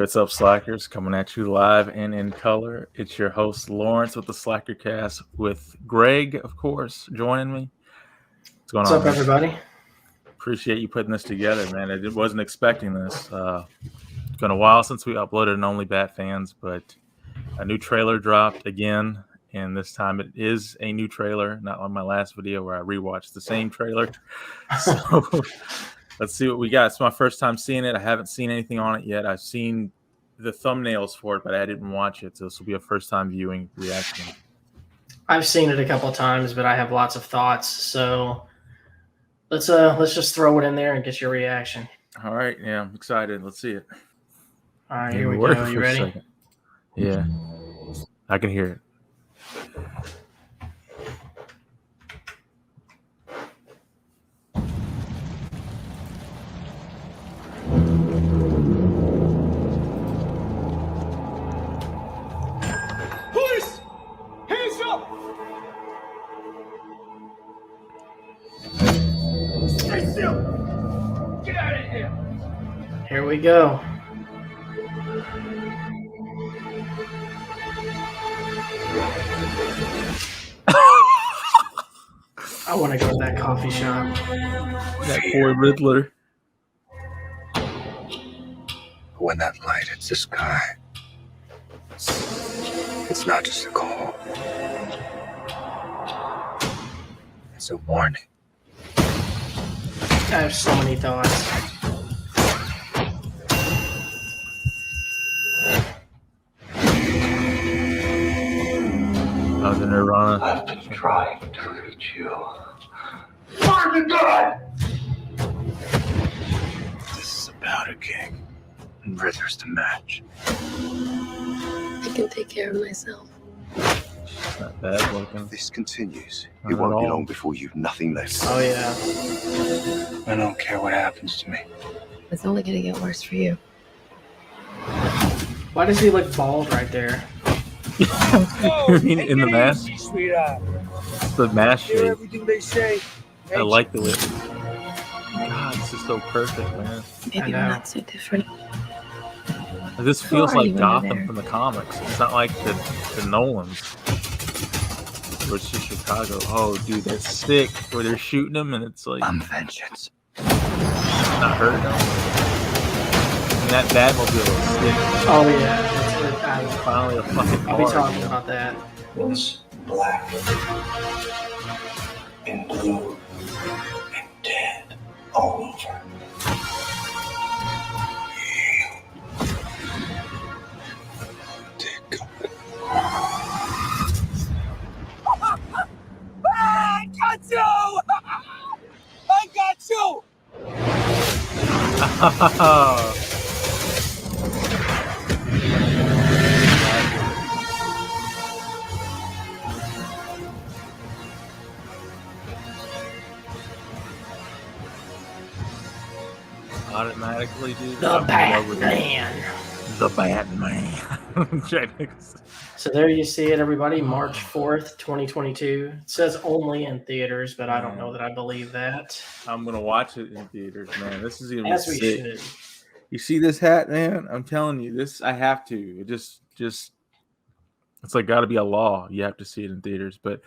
what's up, Slackers? Coming at you live and in color. It's your host, Lawrence, with the Slackercast, with Greg, of course, joining me. What's going on, What's up, everybody? Appreciate you putting this together, man. I wasn't expecting this. It's been a while since we uploaded an Only Bat Fans, but a new trailer dropped again, and this time it is a new trailer, not like my last video where I rewatched the same trailer. So let's see what we got. It's my first time seeing it. I haven't seen anything on it yet. I've seen the thumbnails for it, but I didn't watch it, so this will be a first-time viewing reaction. I've seen it a couple of times, but I have lots of thoughts. So let's just throw it in there and get your reaction. All right, yeah, I'm excited. Let's see it. All right, here we go. You ready? Yeah, I can hear it. Police! Hands up! Stay still! Get out of here! Here we go. I want to go to that coffee shop. That poor Riddler. When that light hits the sky, it's not just a call. It's a warning. I have so many thoughts. How's the Nirvana? I've been trying to reach you. Burn to God! This is about a king, and Riddler's the match. I can take care of myself. It's not bad looking. If this continues, Not it at won't be all. long before you've nothing left. Oh yeah. I don't care what happens to me. It's only gonna get worse for you. Why does he look bald right there? You mean in the mask? Sweetheart. The mask Hear shape. everything they say. I like the way. God, this is so perfect, man. Maybe we're know. not so different. This Who feels are like you under Gotham there? from the comics. It's not like the Nolans. Where it's just Chicago. Oh, dude, that's sick. Where they're shooting him and it's like I'm vengeance. not hurting him. And that Batmobile is sick. Oh yeah. That's what Finally a fucking I'll be car. talking about that. Was black and blue and dead all over. Dear God. I got you! I got you! Automatically, dude. The I'm in love with it. Batman. The Batman. Jack Nicholson. So there you see it, everybody. March 4th, 2022. It says only in theaters, but I don't know that I believe that. I'm gonna watch it in theaters, man. This is gonna be As we sick. should. You see this hat, man? I'm telling you, this I have to. It just it's like got to be a law. You have to see it in theaters. But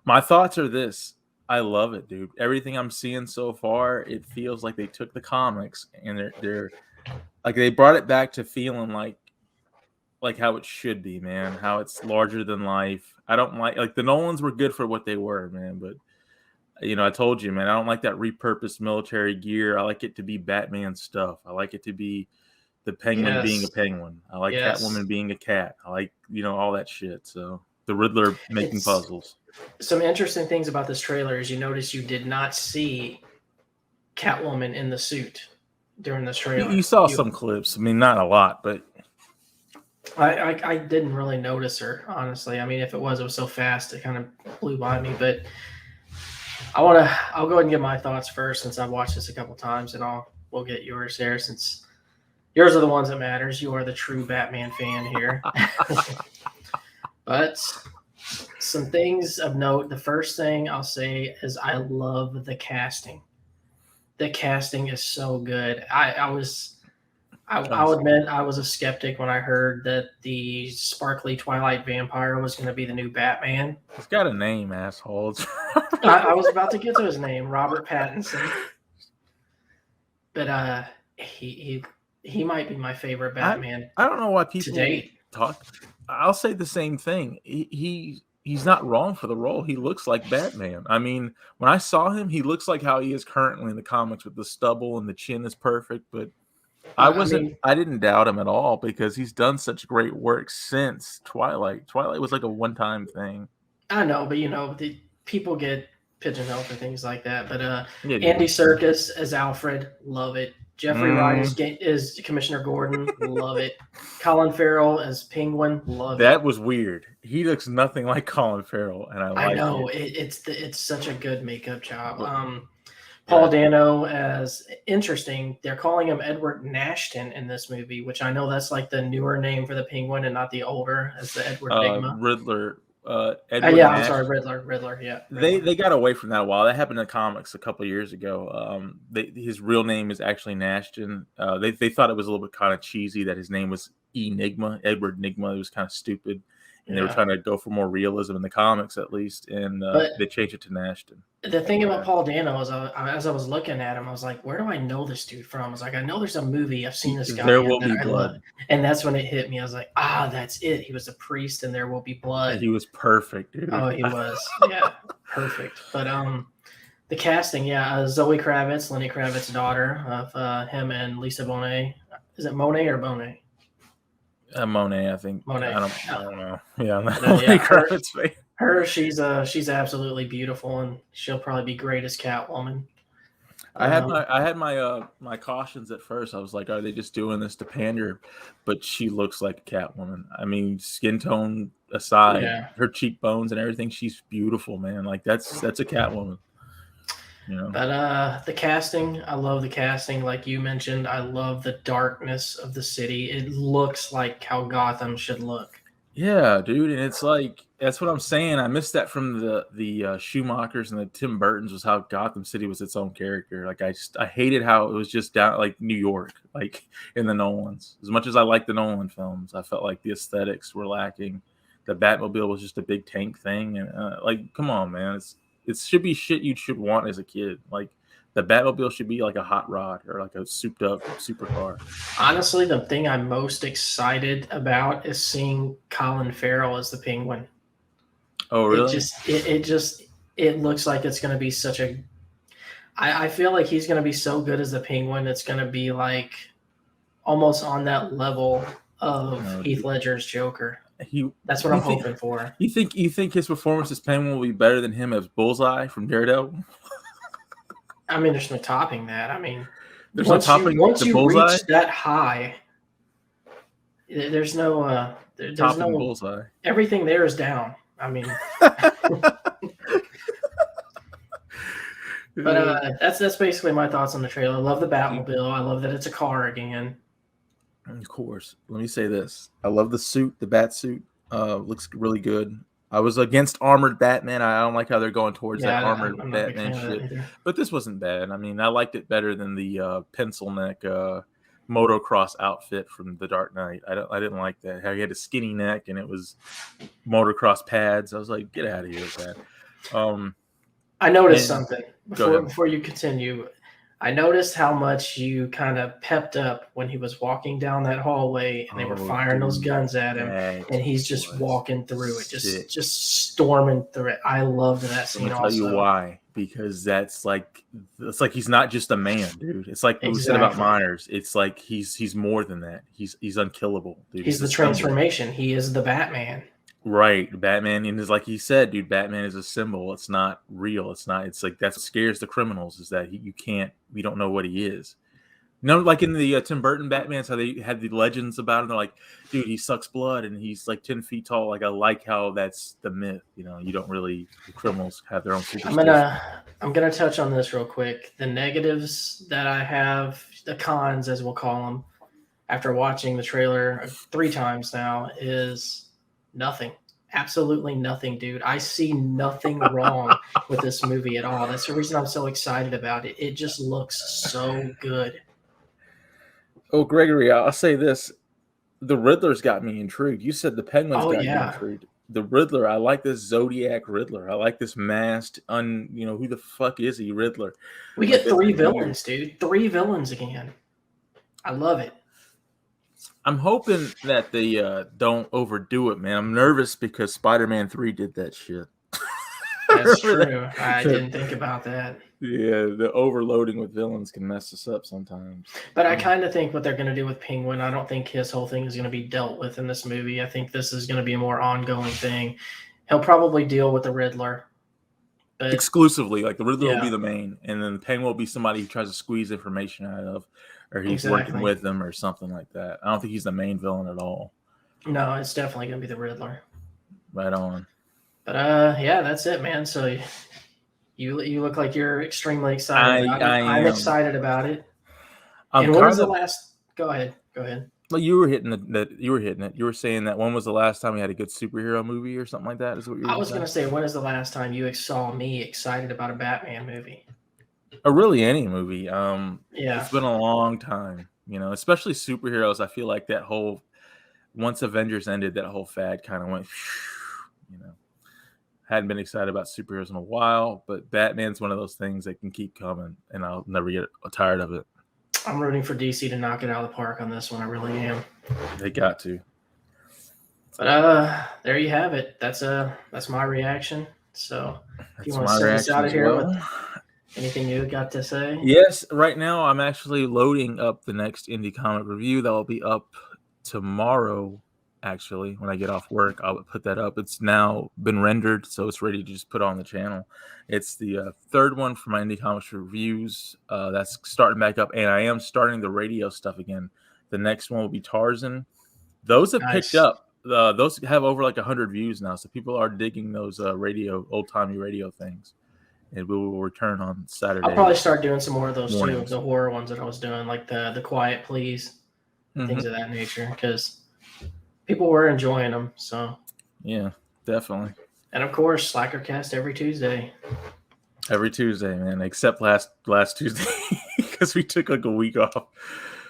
my thoughts are this: I love it, dude. Everything I'm seeing so far, it feels like they took the comics and they're like they brought it back to feeling like how it should be, man. How it's larger than life. I don't like the Nolans were good for what they were, man, but. You know, I told you, man, I don't like that repurposed military gear. I like it to be Batman stuff. I like it to be the Penguin Yes. being a penguin. I like Yes. Catwoman being a cat. I like, all that shit. So the Riddler making It's- puzzles. Some interesting things about this trailer is you notice you did not see Catwoman in the suit during this trailer. You saw some clips. I mean, not a lot, but I didn't really notice her, honestly. I mean, if it was so fast, it kind of blew by me. But I'll go ahead and give my thoughts first since I've watched this a couple times, and we'll get yours there since yours are the ones that matters. You are the true Batman fan here. But some things of note. The first thing I'll say is I love the casting. The casting is so good. I I'll admit I was a skeptic when I heard that the sparkly Twilight vampire was going to be the new Batman. He's got a name, assholes. I was about to get to his name, Robert Pattinson. But he might be my favorite Batman. I don't know why people to date. talk. I'll say the same thing. He's not wrong for the role. He looks like Batman. I mean, when I saw him, he looks like how he is currently in the comics with the stubble and the chin is perfect. But I didn't doubt him at all because he's done such great work since Twilight. Twilight was like a one-time thing. I know, but the people get pigeonholed for things like that. But Andy Serkis as Alfred, love it. Jeffrey Wright is Commissioner Gordon, love it. Colin Farrell as Penguin, love it. That was weird. He looks nothing like Colin Farrell, and I know it's such a good makeup job. Paul Dano as interesting. They're calling him Edward Nashton in this movie, which I know that's like the newer name for the Penguin and not the older as the Edward Nigma. Riddler. I'm sorry, Riddler. Yeah, Riddler. They got away from that a while. That happened in the comics a couple of years ago. His real name is actually Nashton. They thought it was a little bit kind of cheesy that his name was Enigma, Edward Nigma. It was kind of stupid, and they were trying to go for more realism in the comics, at least. And they changed it to Nashton. The thing about Paul Dano is, as I was looking at him, I was like, "Where do I know this dude from?" I was like, "I know there's a movie. I've seen this guy." There Will Be Blood. And that's when it hit me. I was like, that's it. He was a priest, and There Will Be Blood. He was perfect, dude. Oh, he was. Yeah, perfect. But the casting, Zoe Kravitz, Lenny Kravitz's daughter, of him and Lisa Bonet. Is it Monet or Bonet? Monet, I think. Monet. I don't know. Yeah, I'm not Lenny Kravitz fan. Her, she's absolutely beautiful, and she'll probably be great as Catwoman. I had my cautions at first. I was like, are they just doing this to pander? But she looks like a Catwoman. I mean, skin tone aside, her cheekbones and everything, she's beautiful, man. Like that's a Catwoman. But the casting, I love the casting. Like you mentioned, I love the darkness of the city. It looks like how Gotham should look. Yeah, dude, and it's like that's what I'm saying. I missed that from the Schumachers and the Tim Burtons was how Gotham City was its own character. Like I hated how it was just down like New York, like in the Nolans. As much as I like the Nolan films, I felt like the aesthetics were lacking. The Batmobile was just a big tank thing, and come on, man, it should be shit you should want as a kid. Like the Batmobile should be like a hot rod or like a souped up supercar. Honestly, the thing I'm most excited about is seeing Colin Farrell as the Penguin. Oh, really? It looks like it's going to be such a. I feel like he's going to be so good as the Penguin. It's going to be like almost on that level of Heath Ledger's Joker. That's what I'm hoping for. You think his performance as Penguin will be better than him as Bullseye from Daredevil? I mean, there's no topping that. I mean, there's no topping once you Bullseye? reach that high, there's no there's topping no Bullseye. Everything there is down. I mean, but that's basically my thoughts on the trailer. I love the Batmobile. I love that it's a car again. Of course. Let me say this. I love the suit, the bat suit. Looks really good. I was against armored Batman. I don't like how they're going towards that armored Batman shit. But this wasn't bad. I mean, I liked it better than the pencil neck motocross outfit from The Dark Knight. I didn't like that. How he had a skinny neck and it was motocross pads. I was like, get out of here with that. I noticed something before you continue. I noticed how much you kind of pepped up when he was walking down that hallway and they were firing those guns at him, and he's just walking through it, just storming through it. I loved that scene. I'll tell you why. Because it's like he's not just a man, dude. It's like we said about Myers. It's like he's more than that. He's unkillable, dude. He's the transformation. He is the Batman. Right, Batman, and is like he said, dude. Batman is a symbol. It's not real. It's not. It's like that's what scares the criminals is that we don't know what he is. Like in the Tim Burton Batman's, how they had the legends about him. They're like, dude, he sucks blood and he's like 10 feet tall. Like I like how that's the myth. You don't really. The criminals have their own superstitions. I'm gonna touch on this real quick. The negatives that I have, the cons as we'll call them, after watching the trailer 3 times now is. Nothing. Absolutely nothing, dude. I see nothing wrong with this movie at all. That's the reason I'm so excited about it. It just looks so good. Oh, Gregory, I'll say this: the Riddler's got me intrigued. You said the Penguin's Oh got you yeah, intrigued. The Riddler, I like this Zodiac Riddler. I like this masked, who the fuck is he, Riddler? we Like get this 3 weird. villains, dude. 3 villains again. I love it. I'm hoping that they don't overdo it, man. I'm nervous because Spider-Man 3 did that shit. That's Remember true. I didn't think about that. Yeah, the overloading with villains can mess us up sometimes. But I kind of think what they're going to do with Penguin, I don't think his whole thing is going to be dealt with in this movie. I think this is going to be a more ongoing thing. He'll probably deal with the Riddler. But Exclusively, like the Riddler will be Yeah. the main, and then the Penguin will be somebody who tries to squeeze information out of, or he's Exactly. working with them or something like that. I don't think he's the main villain at all. No, it's definitely going to be the Riddler. Right on. But yeah, that's it, man. So you look like you're extremely excited about it. I'm am. excited about it. I'm And when was kind the of. last? Go ahead. Well, you were hitting that. You were hitting it. You were saying that when was the last time we had a good superhero movie or something like that? Is what you were I was saying? going to say, when is the last time you saw me excited about a Batman movie? Or really any movie. Yeah. It's been a long time. Especially superheroes. I feel like that whole once Avengers ended, that whole fad kind of went. Hadn't been excited about superheroes in a while, but Batman's one of those things that can keep coming, and I'll never get tired of it. I'm rooting for DC to knock it out of the park on this one. I really am. They got to. But there you have it. That's my reaction. So if you want to send us out of here with anything you got to say? Yes, right now I'm actually loading up the next indie comic review that will be up tomorrow. Actually, when I get off work, I'll put that up. It's now been rendered, so it's ready to just put on the channel. It's the third one for my indie comics reviews. That's starting back up, and I am starting the radio stuff again. The next one will be Tarzan. Those have picked up. Those have over like 100 views now, so people are digging those old-timey radio things. And we will return on Saturday. I'll probably start doing some more of those too, the horror ones that I was doing, like the Quiet Please, things of that nature, because people were enjoying them. So yeah, definitely. And of course, Slackercast every Tuesday. Every Tuesday, man, except last Tuesday because we took like a week off.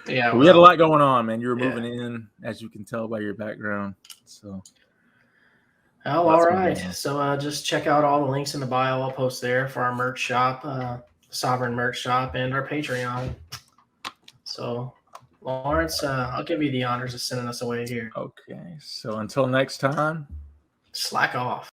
Yeah, we had a lot going on, man. You were moving in, as you can tell by your background. So. Oh, all right. So just check out all the links in the bio. I'll post there for our merch shop, Sovereign merch shop, and our Patreon. So, Lawrence, I'll give you the honors of sending us away here. Okay. So until next time, slack off.